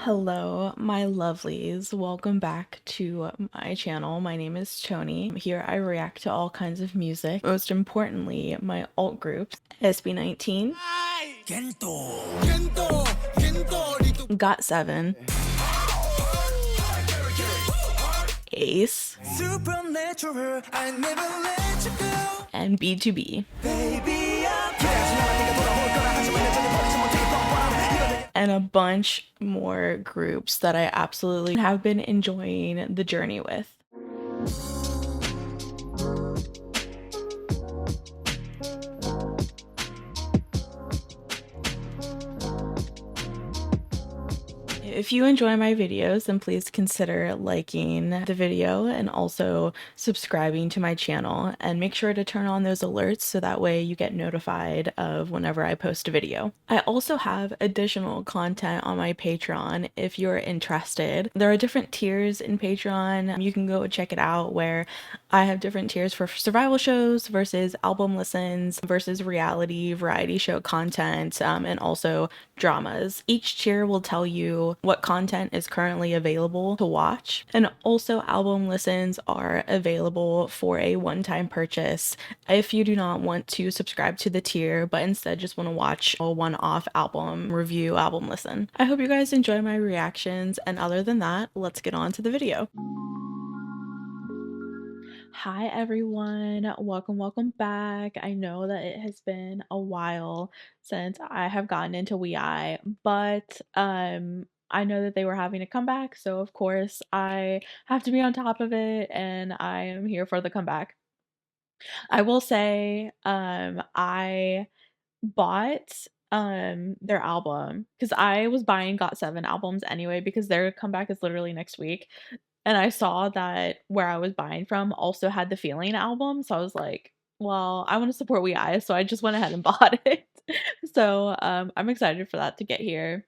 Hello, my lovelies. Welcome back to my channel. My name is Tony. Here I react to all kinds of music, most importantly, my alt groups, SB19, Got 7, Ace, and B2B. And a bunch more groups that I absolutely have been enjoying the journey with. If you enjoy my videos, then please consider liking the video and also subscribing to my channel, and make sure to turn on those alerts so that way you get notified of whenever I post a video. I also have additional content on my Patreon if you're interested. There are different tiers in Patreon. You can go check it out, where I have different tiers for survival shows versus album listens versus reality variety show content, and also dramas. Each tier will tell you what content is currently available to watch, and also album listens are available for a one-time purchase if you do not want to subscribe to the tier but instead just want to watch a one-off album review, album listen. I hope you guys enjoy my reactions, and other than that, let's get on to the video. Hi everyone, welcome back. I know that it has been a while since I have gotten into WeI, but I know that they were having a comeback, so of course I have to be on top of it, and I am here for the comeback. I will say I bought their album because I was buying Got 7 albums anyway, because their comeback is literally next week. And I saw that where I was buying from also had the Feeling album, so I was like, well, I want to support WeI, so I just went ahead and bought it. So I'm excited for that to get here.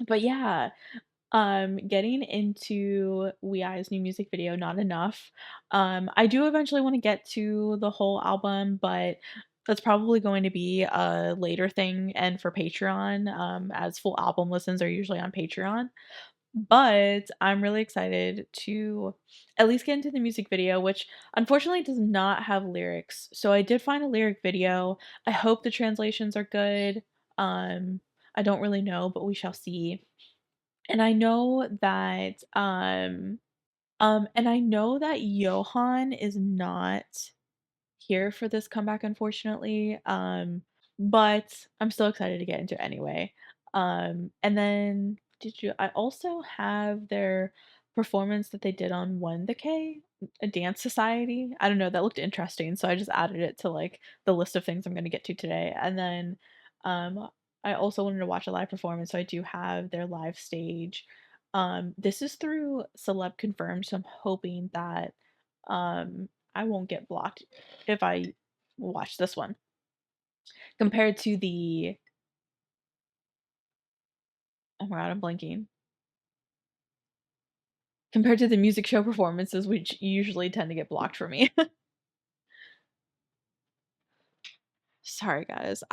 But yeah, getting into WeI's new music video, Not Enough. I do eventually want to get to the whole album, but that's probably going to be a later thing, and for Patreon, as full album listens are usually on Patreon. But I'm really excited to at least get into the music video, which unfortunately does not have lyrics. So I did find a lyric video. I hope the translations are good. Um, I don't really know, but we shall see. And I know that Johan is not here for this comeback, unfortunately. But I'm still excited to get into it anyway. And then I also have their performance that they did on One the K, a dance society. I don't know, that looked interesting, so I just added it to like the list of things I'm gonna get to today. And then um I also wanted to watch a live performance, so I do have their live stage. This is through Celeb Confirmed, so I'm hoping that I won't get blocked if I watch this one. Compared to the oh my god, I'm blanking. Compared to the music show performances, which usually tend to get blocked for me. Sorry guys,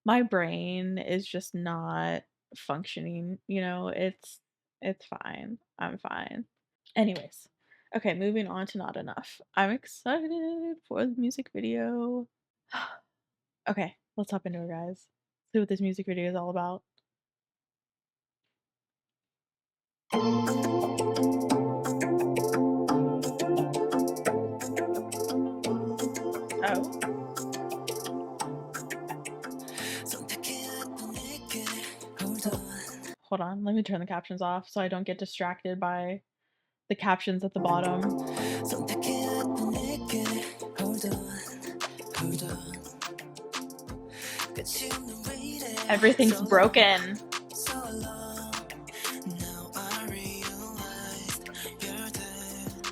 my brain is just not functioning, it's fine. I'm fine. Anyways, okay, moving on to Not Enough. I'm excited for the music video. Okay, let's hop into it, guys. See what this music video is all about. Oh. Hold on, let me turn the captions off so I don't get distracted by the captions at the bottom. Everything's broken.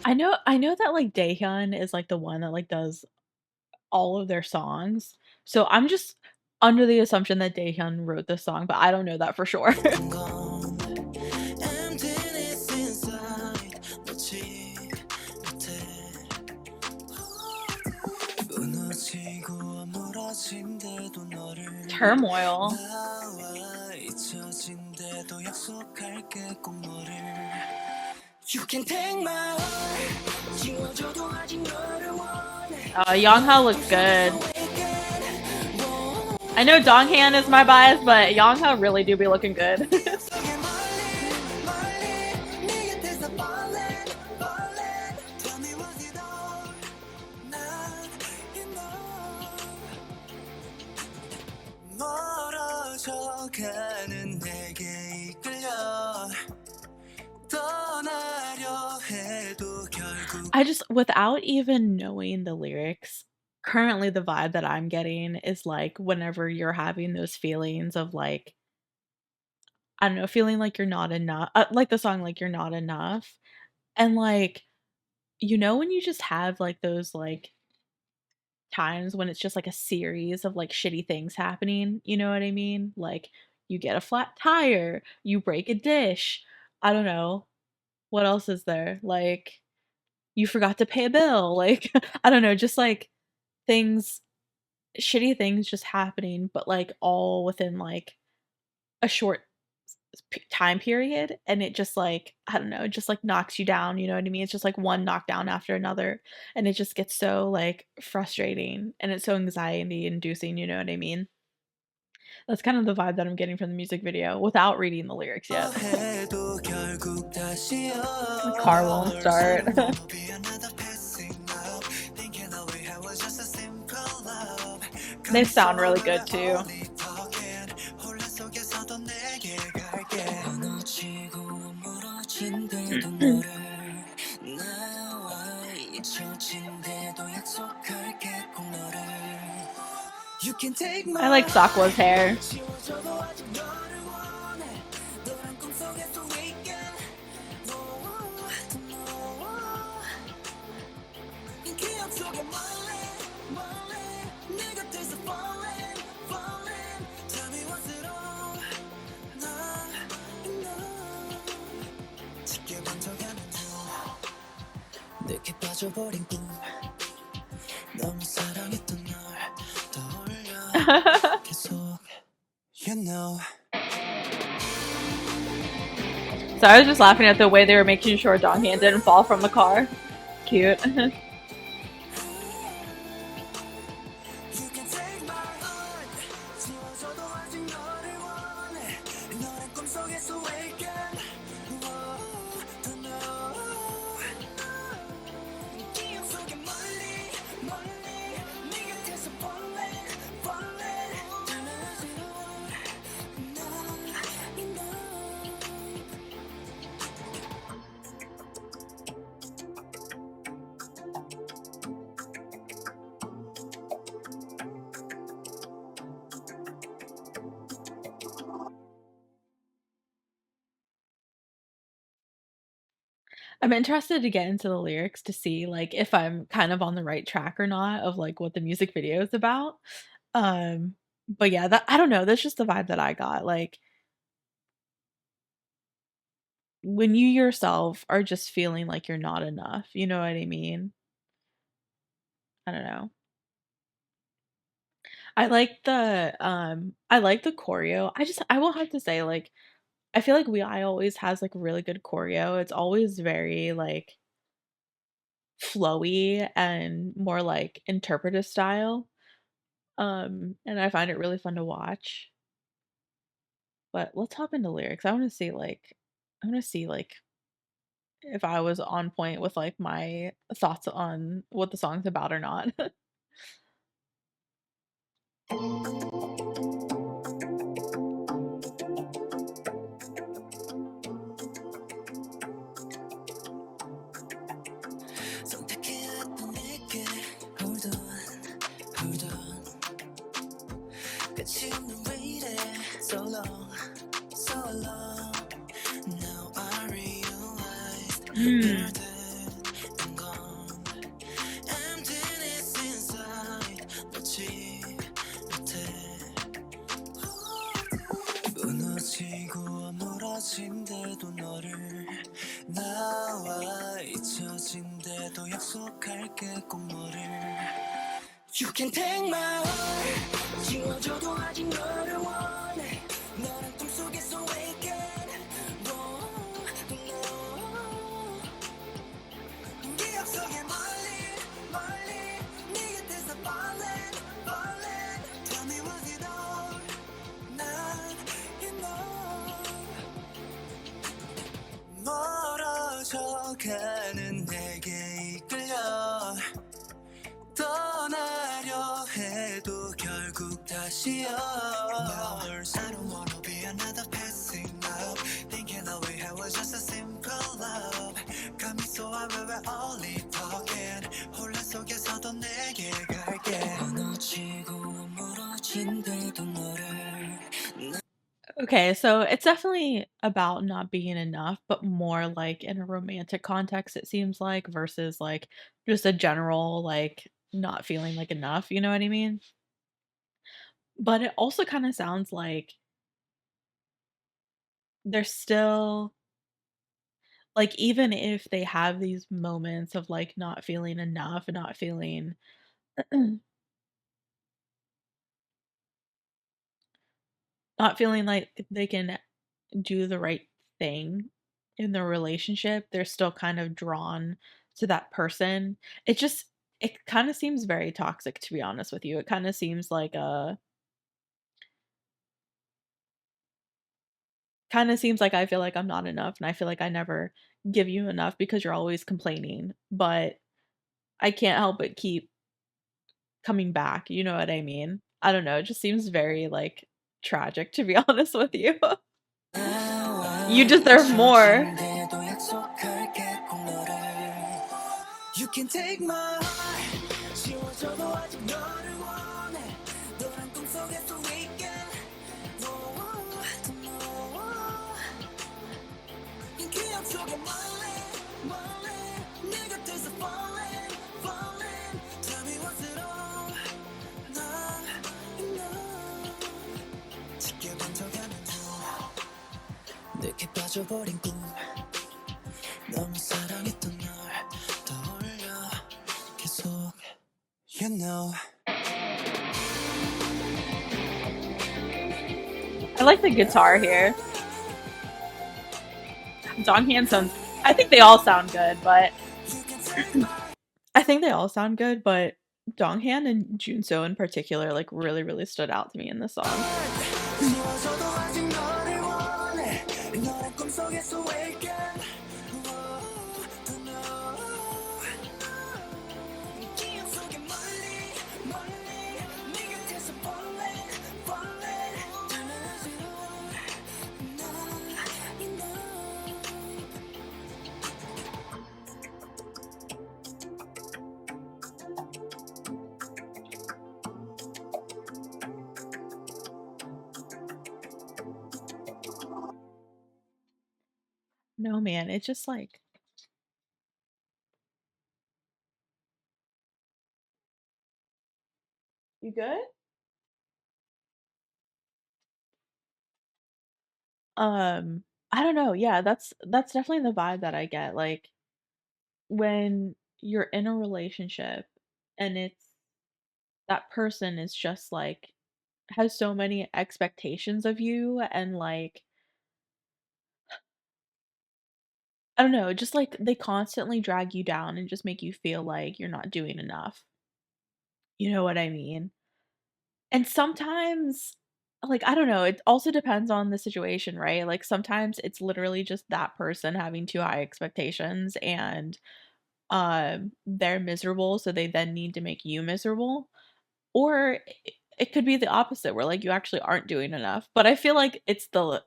I know that like Daehyun is like the one that like does all of their songs. So I'm just under the assumption that Daehyun wrote this song, but I don't know that for sure. Turmoil. Yongha looks good. I know Donghan is my bias, but Yongha really do be looking good. I just, without even knowing the lyrics, currently the vibe that I'm getting is like whenever you're having those feelings of like, I don't know, feeling like you're not enough, like the song, like you're not enough. And like, when you just have like those like times when it's just like a series of like shitty things happening, you know what I mean? Like you get a flat tire, you break a dish. I don't know. What else is there? Like you forgot to pay a bill. Like I don't know, just like things shitty things just happening, but like all within like a short time period, and it just like I don't know, it just like knocks you down, you know what I mean? It's just like one knockdown after another, and it just gets so like frustrating, and it's so anxiety inducing, you know what I mean? That's kind of the vibe that I'm getting from the music video without reading the lyrics yet. The car won't start. They sound really good too. I like Sakwa's hair. So I was just laughing at the way they were making sure Donghan didn't fall from the car. Cute. I'm interested to get into the lyrics to see like if I'm kind of on the right track or not of like what the music video is about. Um but yeah, that I don't know, that's just the vibe that I got. Like when you yourself are just feeling like you're not enough, you know what I mean? I don't know. I like the choreo. I will have to say like I feel like I always has like really good choreo. It's always very like flowy and more like interpretive style. And I find it really fun to watch. But let's hop into lyrics. I want to see like if I was on point with like my thoughts on what the song's about or not. Mm. 가는 내게 이끌려 떠나려 해도 결국 다시여 I don't wanna be another passing love Thinking that we had was just a simple love 감히 쏘아 we're only talking 혼란 속에서도 내게 갈게 무너지고 무너진데도 너를 Okay, so it's definitely about not being enough, but more like in a romantic context, it seems like, versus like just a general, like not feeling like enough, you know what I mean? But it also kind of sounds like they're still like, even if they have these moments of like not feeling enough and not feeling not feeling like they can do the right thing in the relationship, they're still kind of drawn to that person. It just it kind of seems very toxic, to be honest with you. It kind of seems like a kind of seems like I feel like I'm not enough and I feel like I never give you enough because you're always complaining, but I can't help but keep coming back. You know what I mean? I don't know. It just seems very like tragic, to be honest with you. You deserve more. 잊혀진대도 약속할게 꼭 너를 You can take my heart 지워져도 아직 너를 원해 너란 꿈속에서 weekend 이 기억 속에 멀리 멀리 네 곁에서 falling falling Tell me what's it all 나 짙게 번져가는 늦게 빠져버린 꿈 너무 사랑했던 널 떠올려 계속 You know I like the guitar here. Donghan sounds I think they all sound good, but You can take my I think they all sound good, but Donghan and Junso in particular like really really stood out to me in this song. 지워져도 아직 너를 원해 너란 꿈속에서 weekend 더 know 이 기억 속에 멀리 멀리 네 곁에서 falling falling 달라지는 나 you know No man, it's just like you good? I don't know. Yeah, that's definitely the vibe that I get. Like when you're in a relationship and it's that person is just like has so many expectations of you and like I don't know, just like they constantly drag you down and just make you feel like you're not doing enough. You know what I mean? And sometimes like I don't know, it also depends on the situation, right? Like sometimes it's literally just that person having too high expectations and they're miserable so they then need to make you miserable. Or it could be the opposite where like you actually aren't doing enough. But I feel like it's the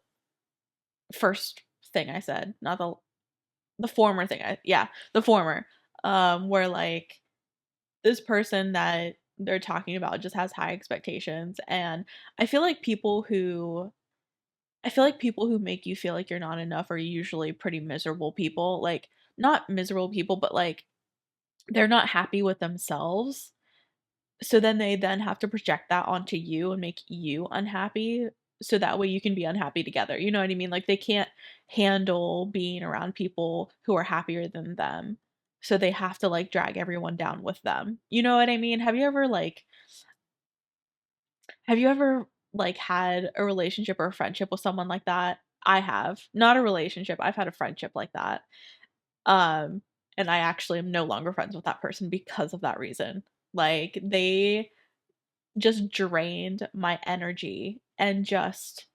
first thing I said, not the former thing. Yeah, the former. Where like this person that they're talking about just has high expectations and I feel like people who make you feel like you're not enough are usually pretty miserable people. Like not miserable people, but like they're not happy with themselves. So then they then have to project that onto you and make you unhappy so that way you can be unhappy together. You know what I mean? Like they can't handle being around people who are happier than them. So they have to like drag everyone down with them. You know what I mean? Have you ever like had a relationship or a friendship with someone like that? I have. Not a relationship. I've had a friendship like that. Um and I actually am no longer friends with that person because of that reason. Like they just drained my energy and just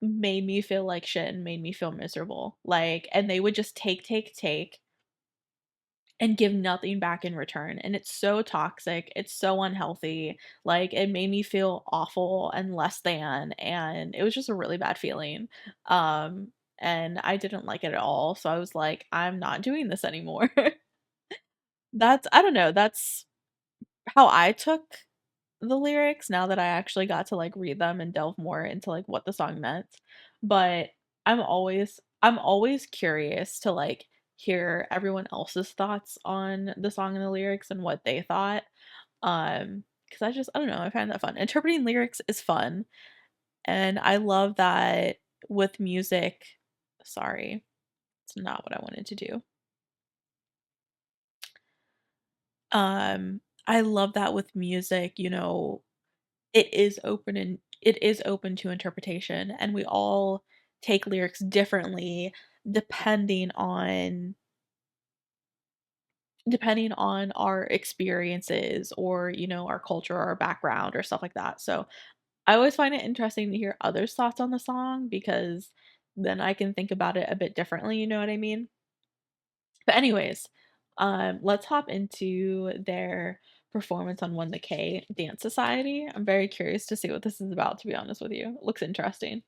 made me feel like shit and made me feel miserable. Like, and they would just take, take, take. and give nothing back in return. And it's so toxic. It's so unhealthy. Like it made me feel awful and less than, and it was just a really bad feeling. Um and I didn't like it at all. So I was like, I'm not doing this anymore. That's I don't know, that's how I took the lyrics now that I actually got to like read them and delve more into like what the song meant. But I'm always curious to like hear everyone else's thoughts on the song and the lyrics and what they thought. Because I don't know, I find that fun. Interpreting lyrics is fun. And I love that with music. Sorry, it's not what I wanted to do. I love that with music, it is open to interpretation, and we all take lyrics differently depending on depending on our experiences or, our culture or our background or stuff like that. So, I always find it interesting to hear others' thoughts on the song because then I can think about it a bit differently, you know what I mean? But anyways, let's hop into their performance on One the K Dance Society. I'm very curious to see what this is about, to be honest with you. It looks interesting.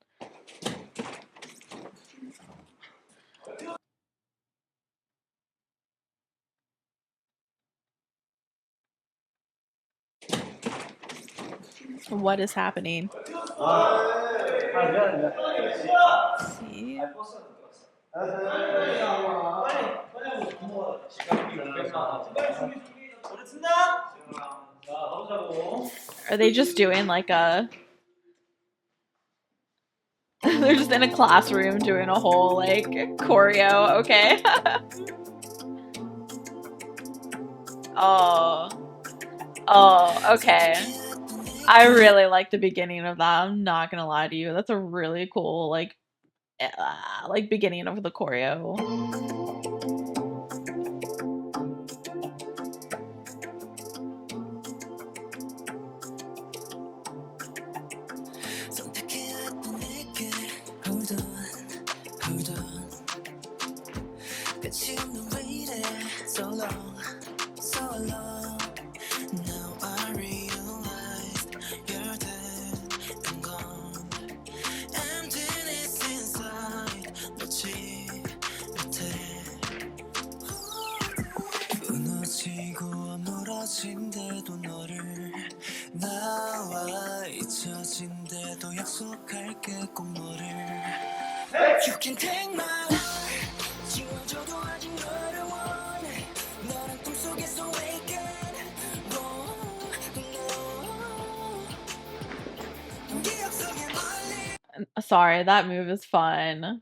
What is happening? See? Are they just doing like a they're just in a classroom doing a whole like choreo, okay? Oh. Oh, okay. I really like the beginning of that. I'm not gonna lie to you. That's a really cool like beginning of the choreo. Now I realized you're dead and gone. Emptiness inside 놓지 못해. 무너지고 무너진데도 너를 나와 잊혀진데도 약속할게 꼭 너를. You can take my heart 지워져도 아직 너를 원해 너란 꿈속에서 wake up 기억 속에 멀리 Sorry, that move is fun.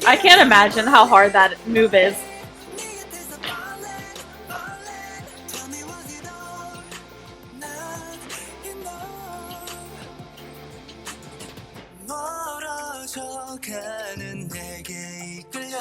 I can't imagine how hard that move is. 멀어져가는 내게 이끌려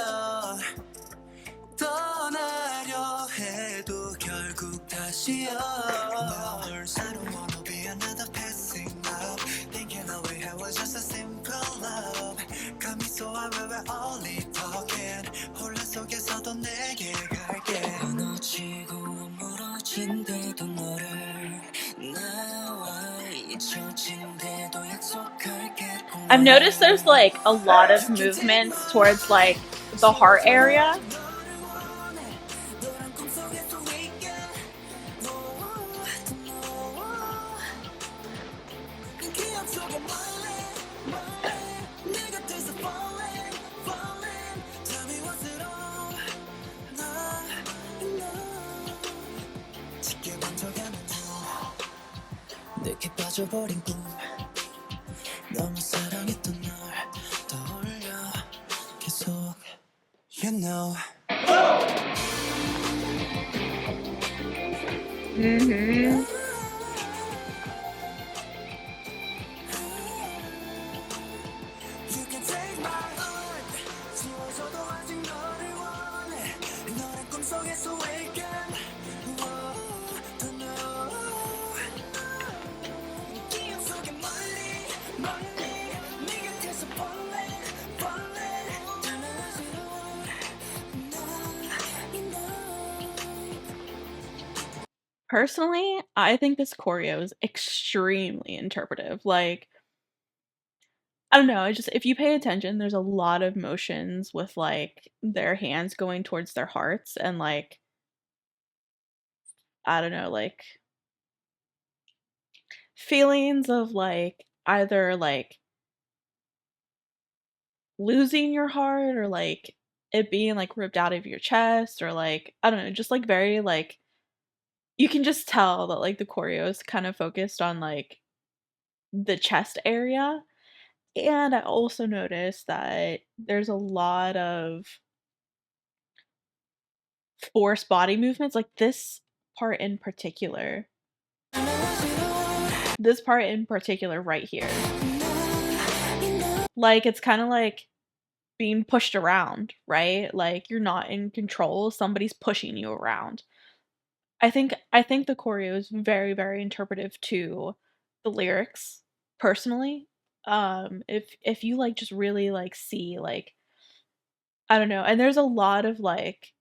떠나려 해도 결국 다시여 널 I don't wanna be another passing love Thinking away I was just a simple love Got me so I will only talking 혼란 속에서도 내게 갈게 무너지고 무너진데도 너를 나와 잊혀진데도 약속할게 I've noticed there's like a lot of movements towards like the heart area. 내게 빠져버린 꿈 너무 사랑했던 널 떠올려 계속 You know Mm-hmm. You can take my heart 지워져도 아직 너를 원해 너란 꿈속에서 wake up Don't know 기억 속에 멀리 멀리 네 곁에서 falling Personally, I think this choreo is extremely interpretive. Like, I don't know, I just if you pay attention, there's a lot of motions with like their hands going towards their hearts and like I don't know, like feelings of like either like losing your heart or like it being like ripped out of your chest or like I don't know, just like very like you can just tell that like the choreo is kind of focused on like the chest area. And I also noticed that there's a lot of forced body movements, like this part in particular. This part in particular right here. Like it's kind of like being pushed around, right? Like you're not in control, somebody's pushing you around. I think the choreo is very very interpretive to the lyrics personally. If you like just really like see like I don't know, and there's a lot of like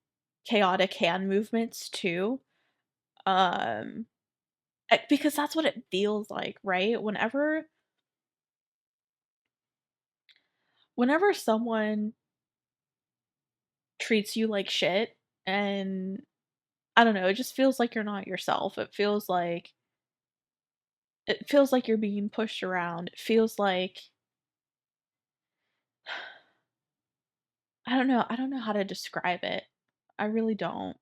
chaotic hand movements too. Um because that's what it feels like, right? Whenever someone treats you like shit and I don't know, it just feels like you're not yourself. It feels like you're being pushed around. It feels like I don't know how to describe it. I really don't.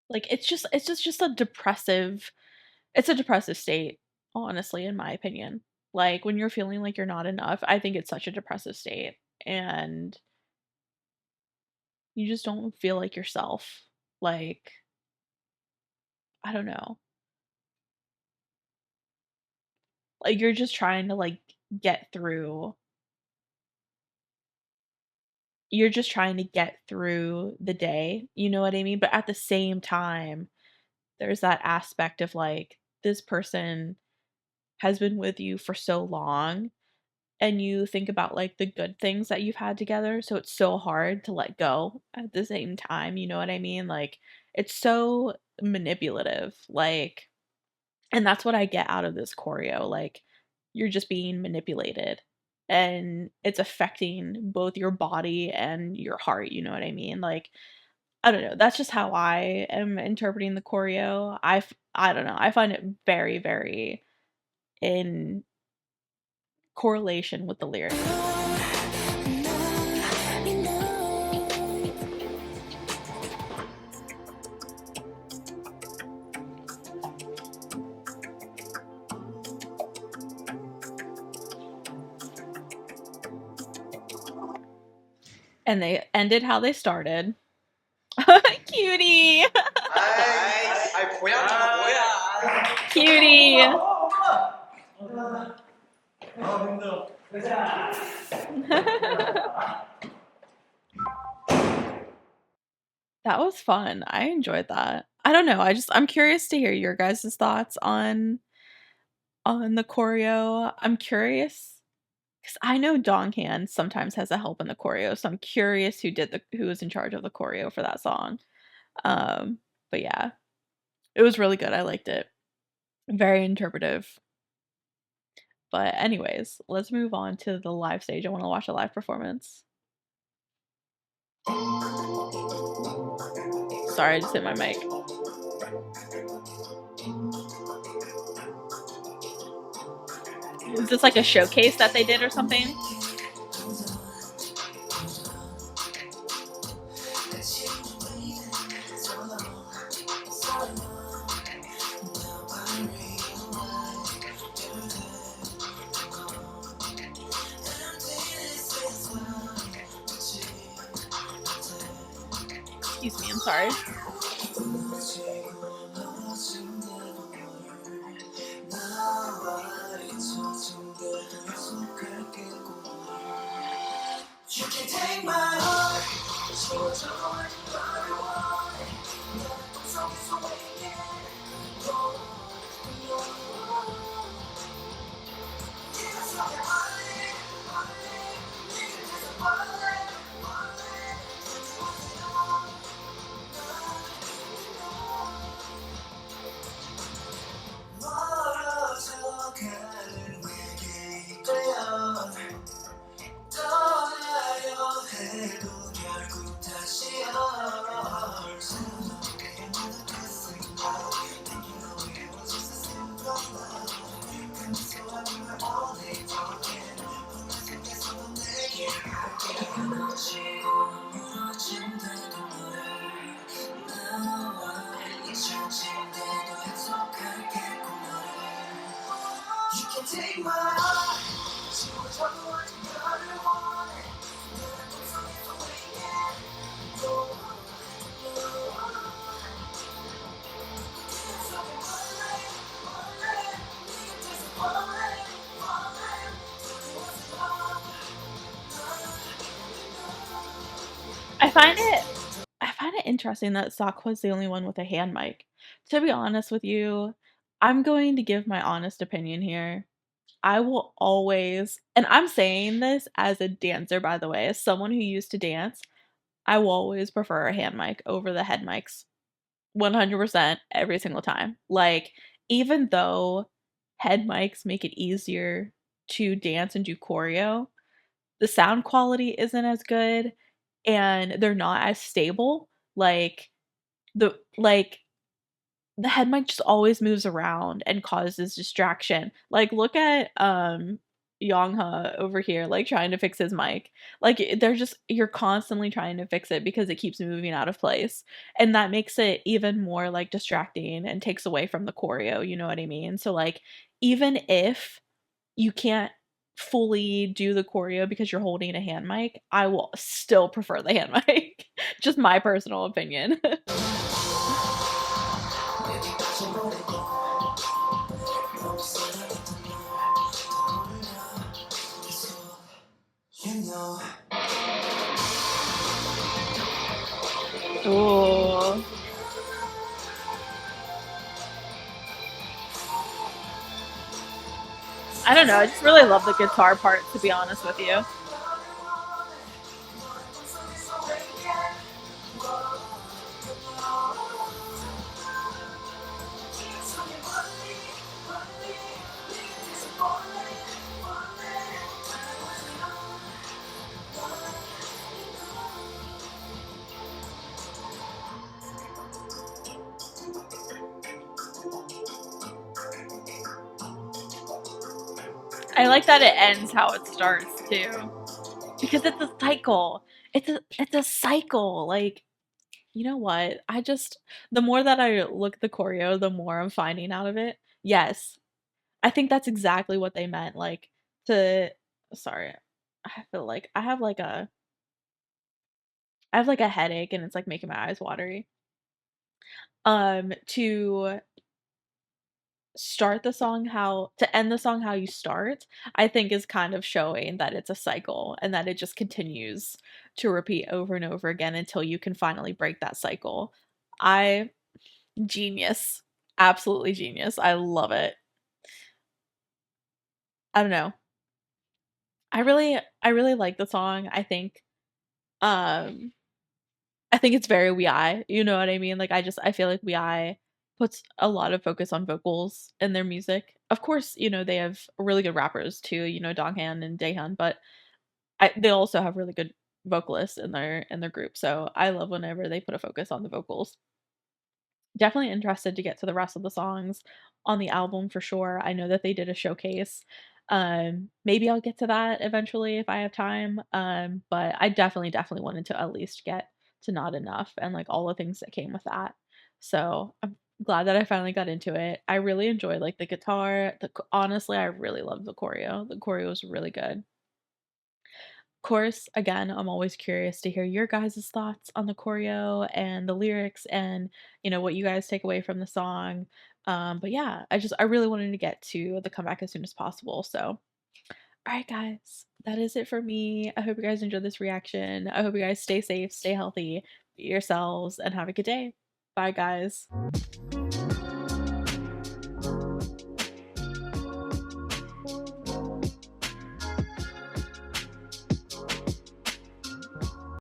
Like it's just it's a depressive state, honestly, in my opinion. Like when you're feeling like you're not enough, I think it's such a depressive state and you just don't feel like yourself. Like I don't know. Like you're just trying to like get through you're just trying to get through the day, you know what I mean? But at the same time, there's that aspect of like this person has been with you for so long and you think about like the good things that you've had together, so it's so hard to let go at the same time, you know what I mean? Like it's so manipulative. Like and that's what I get out of this choreo. Like you're just being manipulated and it's affecting both your body and your heart, you know what I mean? Like I don't know, that's just how I am interpreting the choreo. I don't know, I find it very, very in correlation with the lyrics. And they ended how they started. Cutie! 아이 고양이가 뭐야? Cutie! That was fun. I enjoyed that. I don't know. I'm curious to hear your guys' thoughts on the choreo. I'm curious because I know Donghan sometimes has a help in the choreo, so I'm curious who was in charge of the choreo for that song. Um, but yeah, it was really good. I liked it. Very interpretive. But anyways, let's move on to the live stage. I want to watch a live performance. Sorry, I just hit my mic. Is this like a showcase that they did or something? Excuse me, I'm sorry. You can take my heart. I find it I find it interesting that Sakwa's the only one with a hand mic. To be honest with you, I'm going to give my honest opinion here. I will always, and I'm saying this as a dancer, by the way, as someone who used to dance, I will always prefer a hand mic over the head mics 100% every single time. Like, even though head mics make it easier to dance and do choreo, the sound quality isn't as good and they're not as stable. Like the head mic just always moves around and causes distraction. Like, look at Yongha over here, like trying to fix his mic. Like they're just you're constantly trying to fix it because it keeps moving out of place. And that makes it even more like distracting and takes away from the choreo, you know what I mean? So like even if you can't fully do the choreo because you're holding a hand mic, I will still prefer the hand mic. Just my personal opinion. You know. Ooh. I don't know, I just really love the guitar part, to be honest with you. I like that it ends how it starts too, because it's a cycle. It's a cycle. Like, you know what? I just the more that I look at the choreo, the more I'm finding out of it. Yes, I think that's exactly what they meant. Like to, sorry, I feel like I have like a headache and it's like making my eyes watery. To start the song how to end the song how you start, I think is kind of showing that it's a cycle and that it just continues to repeat over and over again until you can finally break that cycle. I Genius. Absolutely genius. I love it. I don't know. I really like the song. Um I think it's very We, you know what I mean? Like I feel like We puts a lot of focus on vocals in their music. Of course, they have really good rappers too, Donghan and Daehan, but they also have really good vocalists in their group. So I love whenever they put a focus on the vocals. Definitely interested to get to the rest of the songs on the album for sure. I know that they did a showcase. Maybe I'll get to that eventually if I have time. But I definitely wanted to at least get to Not Enough and like all the things that came with that. So I'm glad that I finally got into it. I really enjoyed like the guitar. Honestly, I really loved the choreo. The choreo was really good. Course, again, I'm always curious to hear your guys' thoughts on the choreo and the lyrics and, what you guys take away from the song. But yeah, I really wanted to get to the comeback as soon as possible. So, all right, guys, that is it for me. I hope you guys enjoyed this reaction. I hope you guys stay safe, stay healthy, be yourselves, and have a good day. Bye, guys.